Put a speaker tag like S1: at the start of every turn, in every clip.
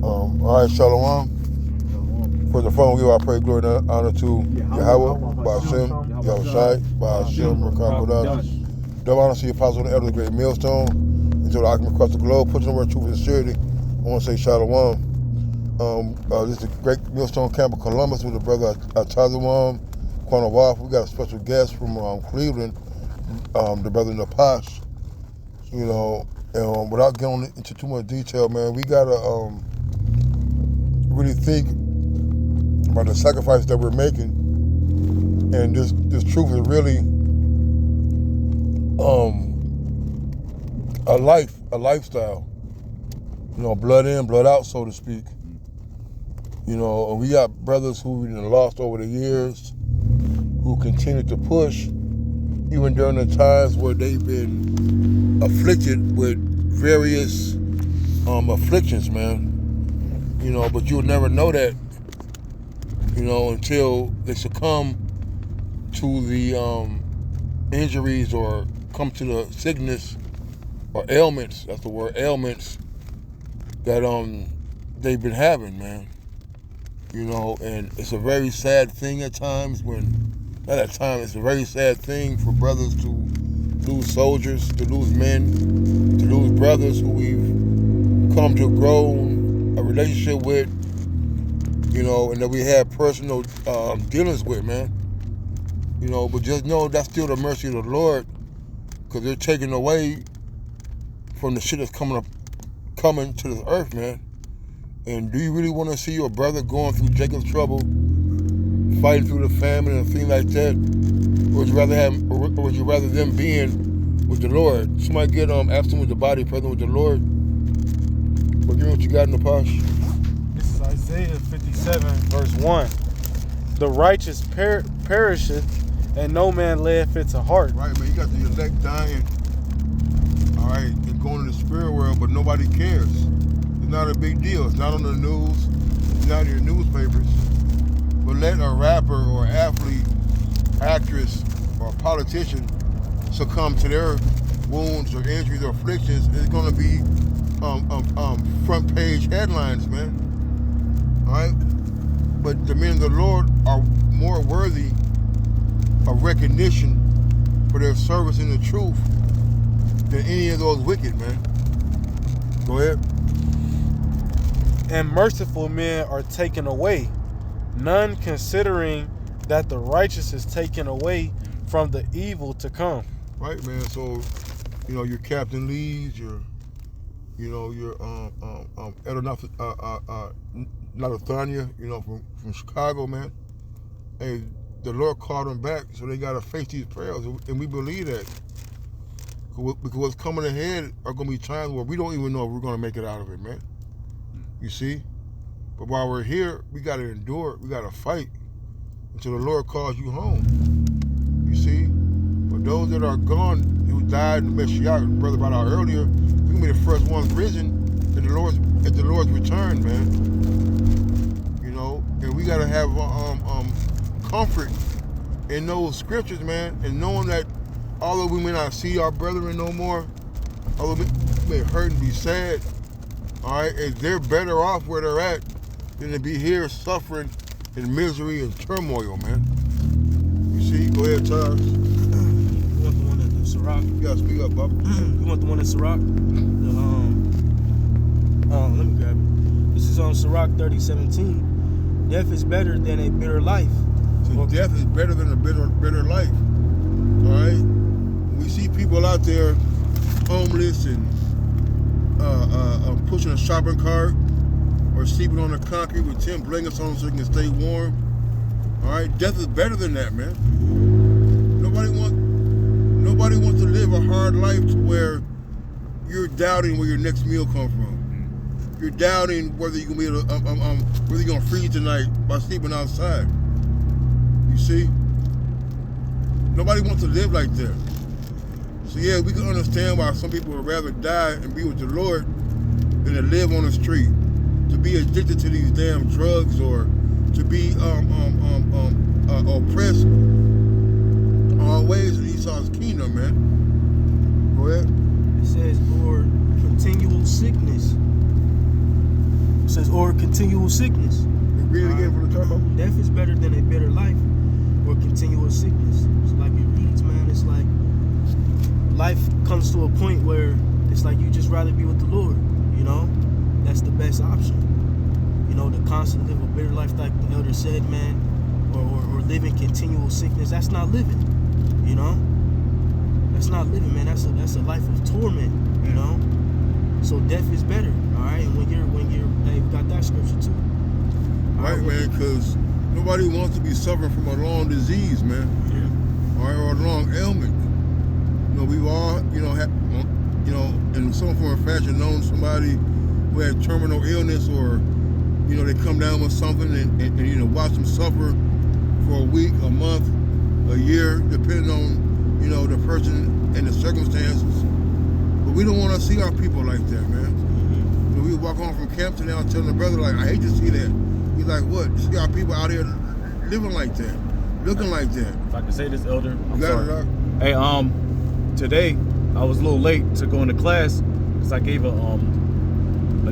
S1: All right, Shalom. For the phone, we give our praise, glory, and honor to Yahweh, Ba'ashem, Yahushai, Ba'ashem, Rakakodash. Double honor to the apostle and elder of the great millstone, and to the occupant across the globe, pushing the word of truth and sincerity. I want to say Shalom. This is the great millstone camp of Columbus with the brother Atazawam, Quanawaf. We got a special guest from Cleveland, the brother Napash. You know, and without going into too much detail, man, we gotta really think about the sacrifice that we're making, and this truth is really a lifestyle. You know, blood in, blood out, so to speak. You know, and we got brothers who we lost over the years, who continue to push, even during the times where they've been afflicted with various afflictions, man. You know, but you'll never know that, you know, until they succumb to the injuries or come to the sickness or ailments, that's the word, ailments that they've been having, man. You know, and it's a very sad thing at times it's a very sad thing for brothers to lose soldiers, to lose men, to lose brothers who we've come to grow a relationship with, you know, and that we have personal dealings with, man. You know, but just know that's still the mercy of the Lord, because they're taking away from the shit that's coming to this earth, man. And do you really want to see your brother going through Jacob's trouble, fighting through the famine and things like that? Or would you rather them being with the Lord? Somebody get absent with the body, present with the Lord. But give me what you got in the posh.
S2: This is Isaiah 57, verse 1. The righteous perisheth, and no man layeth it to heart.
S1: Right, man. You got the elect dying, all right, and going to the spirit world, but nobody cares. It's not a big deal. It's not on the news. It's not in your newspapers. But let a rapper or athlete, actress, or politician succumb to their wounds or injuries or afflictions, it's going to be front page headlines, man. All right? But the men of the Lord are more worthy of recognition for their service in the truth than any of those wicked, man. Go ahead.
S2: And merciful men are taken away, none considering that the righteous is taken away from the evil to come.
S1: Right, man. So, you know, your Captain Lee's, your Nathania, you know, from Chicago, man. Hey, the Lord called them back, so they got to face these prayers, and we believe that. Because what's coming ahead are going to be times where we don't even know if we're going to make it out of it, man. You see? But while we're here, we got to endure, we got to fight until the Lord calls you home. You see? But those that are gone, who died in the Messiah, brother brought out earlier, we're going to be the first ones risen at the Lord's return, man. You know? And we got to have comfort in those scriptures, man, and knowing that although we may not see our brethren no more, although we may hurt and be sad, all right, and they're better off where they're at than to be here suffering in misery and turmoil, man. You see? Go ahead, Charles.
S3: You want the one in Sirach?
S1: You gotta speak up, Bubba.
S3: You want the one in Sirach? Let me grab it. This is on Sirach 30:17. Death is better than a bitter life.
S1: So death is better than a bitter life. All right? We see people out there homeless and pushing a shopping cart or sleeping on the concrete with 10 blankets on so they can stay warm. All right, death is better than that, man. Nobody wants to live a hard life to where you're doubting where your next meal comes from. You're doubting whether you're gonna be able to, whether you're gonna freeze tonight by sleeping outside. You see? Nobody wants to live like that. So yeah, we can understand why some people would rather die and be with the Lord than to live on the street, to be addicted to these damn drugs, or to be oppressed all ways in Esau's kingdom, man. Go ahead.
S3: It says, or continual sickness. It says, or continual sickness.
S1: Read it again from the top.
S3: Death is better than a bitter life or continual sickness. It's like it reads, man. It's like life comes to a point where it's like you just rather be with the Lord. You know, that's the best option. You know, to constantly live a bitter life, like the elder said, man, or live in continual sickness. That's not living. You know, that's not living, man. That's a life of torment. You know, so death is better. All right, and when you're hey, we got that scripture too.
S1: Right, man, because nobody wants to be suffering from a long disease, man.
S3: Yeah.
S1: Or a long ailment. You know, we've all, in some form or fashion known somebody who had terminal illness, or, you know, they come down with something and you know, watch them suffer for a week, a month, a year, depending on, you know, the person and the circumstances. But we don't want to see our people like that, man. You know, we walk home from camp today, I was telling the brother, like, I hate to see that. He's like, what? You see our people out here living like that, looking like that.
S4: If I can say this, Elder, I'm
S1: You got
S4: sorry.
S1: it,
S4: Hey, today I was a little late to go into class because I gave a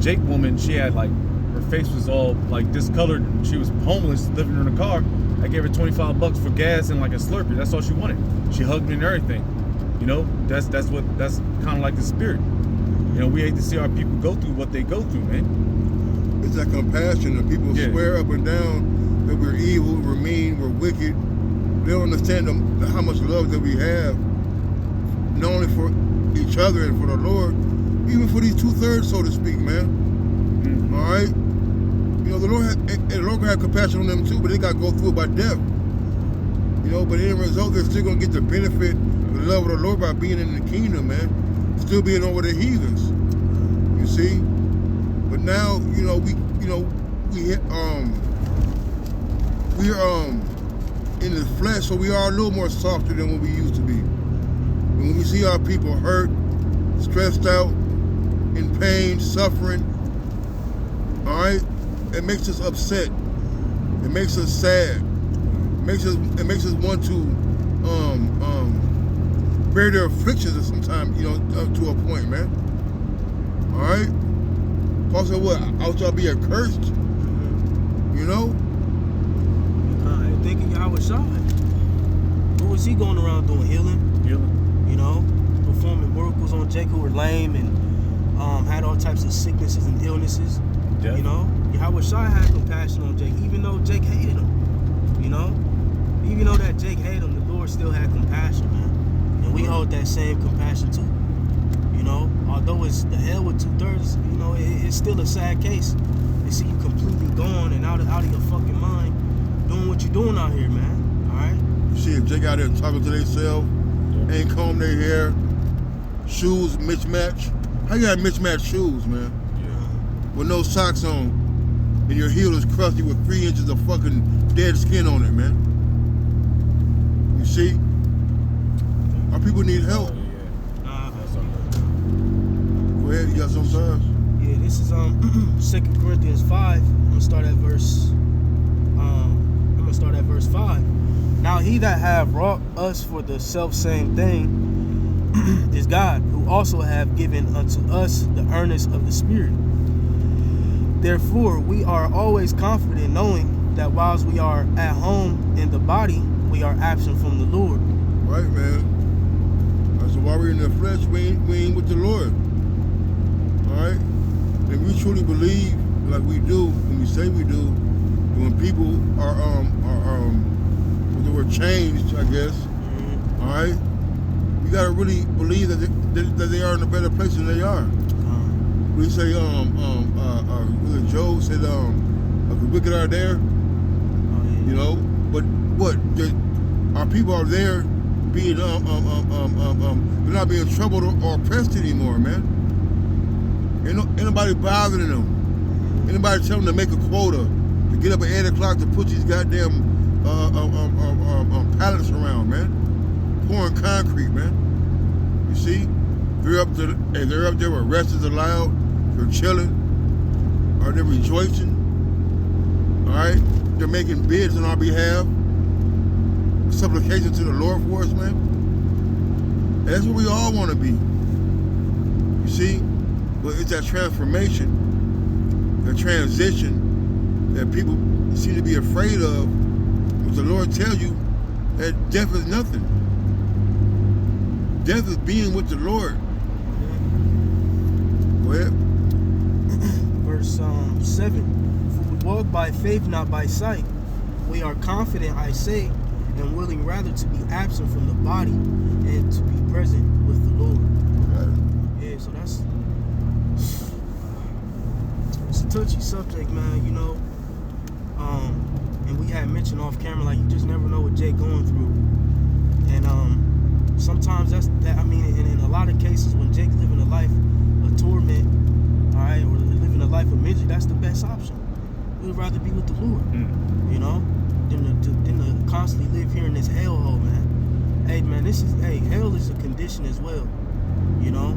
S4: Jake woman. She had like, her face was all like discolored. She was homeless, living in a car. I gave her $25 for gas and like a Slurpee. That's all she wanted. She hugged me and everything. You know, that's kind of like the spirit. You know, we hate to see our people go through what they go through, man.
S1: It's that compassion that people swear up and down that we're evil, we're mean, we're wicked. They don't understand how much love that we have, not only for each other and for the Lord, even for these 2/3, so to speak, man. Mm-hmm. All right? You know, the Lord had compassion on them too, but they got to go through it by death. You know, but in the result, they're still going to get the benefit of the love of the Lord by being in the kingdom, man. Still being over the heathens. You see? But now, you know, we're in the flesh, so we are a little more softer than what we used to be. And when we see our people hurt, stressed out, in pain, suffering, all right, it makes us upset. It makes us sad. It makes us want to bear their afflictions sometimes, you know, to a point, man. All right. Paul said, what? I shall be accursed. You know?
S3: Thinking Yahweh Shai. What was he going around doing? Healing? You know? Performing miracles on Jake who were lame and had all types of sicknesses and illnesses. Yeah. You know? Yahweh Shai had compassion on Jake, even though Jake hated him. You know? Even though that Jake hated him, the Lord still had compassion, man. And we hold that same compassion too. You know, although it's the hell with 2/3, you know, it's still a sad case. They see you completely gone and out of your fucking mind, doing what you're doing out here, man. All right.
S1: You see, if Jake out there talking to themselves, ain't comb their hair, shoes mismatched. How you got mismatched shoes, man?
S3: Yeah.
S1: With no socks on, and your heel is crusty with 3 inches of fucking dead skin on it, man. You see, our people need help. Go ahead, you got some signs?
S3: Yeah, this is 2 Corinthians 5. I'm gonna start at verse 5. Now he that have wrought us for the self same thing is God, who also have given unto us the earnest of the Spirit. Therefore we are always confident, knowing that whilst we are at home in the body, we are absent from the Lord.
S1: Right, man. So while we're in the flesh, we ain't with the Lord. Alright? And we truly believe, like we do, when we say we do, when people are were changed, I guess. Mm-hmm. Alright? You gotta really believe that they are in a better place than they are. We say, Job said, the wicked are there. You know, but what? Our people are there being they're not being troubled or oppressed anymore, man. Ain't nobody bothering them. Ain't nobody telling them to make a quota to get up at 8 o'clock to put these goddamn pallets around, man. Pouring concrete, man. You see, they're up there where rest is allowed. They're chilling. Are they rejoicing? All right, they're making bids on our behalf. Supplication to the Lord for us, man. And that's what we all want to be. You see? But it's that transformation transition that people seem to be afraid of, but the Lord tells you that death is nothing. Death is being with the Lord. Go ahead.
S3: Verse 7. For we walk by faith, not by sight. We are confident, I say, and willing rather to be absent from the body and to be present with the Lord. Yeah, so it's a touchy subject, man, you know. And we had mentioned off camera, like, you just never know what Jake going through. And sometimes I mean, in a lot of cases when Jake's living a life of torment, all right, or living a life of misery, that's the best option. We'd rather be with the Lord, you know, than to constantly live here in this hellhole, man. Hey, man, hell is a condition as well, you know.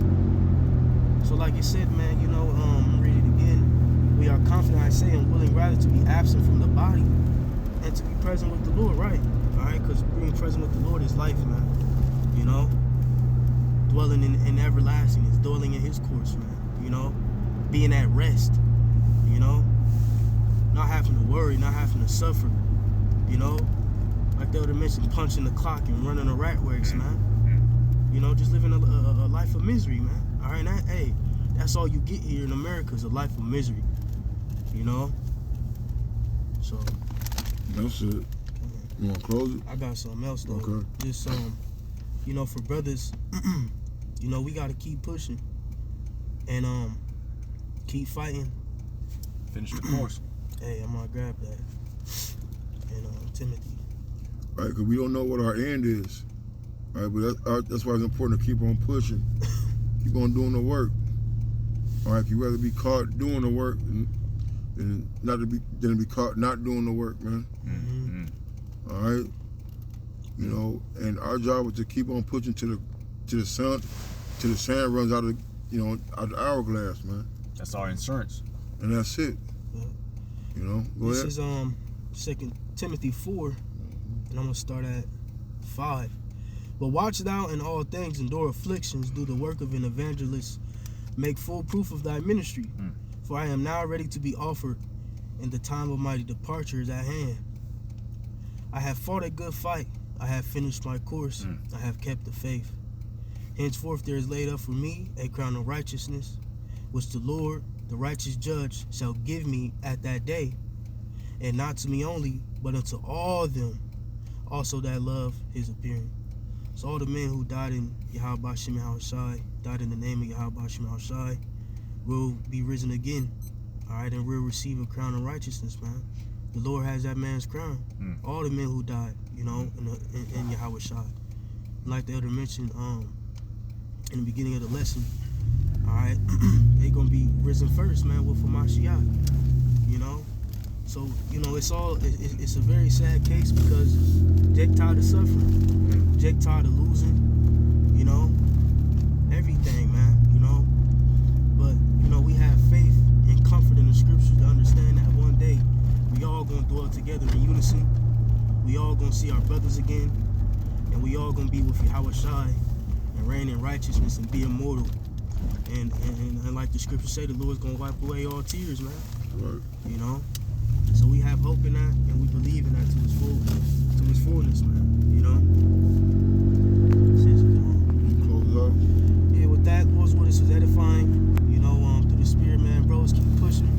S3: So like you said, man, you know, read it again. We are confident, I say, and willing rather to be absent from the body and to be present with the Lord, right? All right, because being present with the Lord is life, man. You know, dwelling in everlasting is dwelling in His course, man. You know, being at rest. You know, not having to worry, not having to suffer. You know, like the other mentioned, punching the clock and running a rat race, man. You know, just living a life of misery, man. All right, that's all you get here in America is a life of misery. You know, so
S1: that's it. You want to close it?
S3: I got something else though.
S1: Okay.
S3: Just you know, for brothers, you know, we gotta keep pushing and keep fighting.
S4: Finish the course.
S3: Hey, I'm gonna grab that. And Timothy.
S1: Right, because we don't know what our end is. Right, but that's why it's important to keep on pushing, keep on doing the work. All right, you'd rather be caught doing the work than be caught not doing the work, man.
S3: Mm-hmm.
S1: All right, you know, and our job is to keep on pushing till the sand runs out of out the hourglass, man.
S4: That's our insurance.
S1: And that's it.
S3: Yeah.
S1: You know, go ahead.
S3: This is 2 Timothy 4, and I'm gonna start at 5. But watch thou in all things, endure afflictions, do the work of an evangelist, make full proof of thy ministry. For I am now ready to be offered, and the time of my departure is at hand. I have fought a good fight, I have finished my course, I have kept the faith. Henceforth there is laid up for me a crown of righteousness, which the Lord, the righteous judge, shall give me at that day, and not to me only, but unto all them also that love His appearing. So all the men who died in Yahweh B'Shem Yahushai, died in the name of Yahweh B'Shem Yahushai, will be risen again, all right, and will receive a crown of righteousness, man. The Lord has that man's crown. All the men who died, you know, in Yahweh Shai. Like the elder mentioned in the beginning of the lesson, all right, they're going to be risen first, man, with Hamashiach, you know. So, you know, it's a very sad case because Jake tired of suffering. Jake tired of losing, you know, everything, man, you know. But, you know, we have faith and comfort in the scriptures to understand that one day we all going to dwell together in unison. We all going to see our brothers again. And we all going to be with Yahweh Shai and reign in righteousness and be immortal. And like the scriptures say, the Lord's going to wipe away all tears, man.
S1: Right.
S3: You know? So we have hope in that, and we believe in that to its fullness, man. You know?
S1: Close up.
S3: Yeah, with that, Lord's word, this was edifying. You know, through the Spirit, man, bros, keep pushing.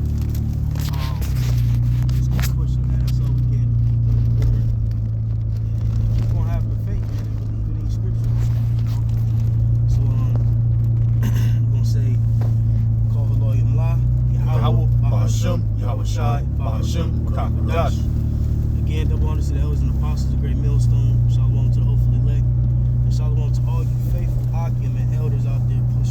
S3: Just keep pushing, man. That's all we can do. Keep doing the word. And keep on having the faith, man, and believe in these scriptures. You know? So, we're gonna say, call Haloy Yamla, Yahweh, Bahashem, Yahweh Shai, Bahashem, Makakadash. Again, double honors to the elders and apostles, a great millstone. Shalom to the hopeful elect. And shalom to all you faithful Akim and elders out there pushing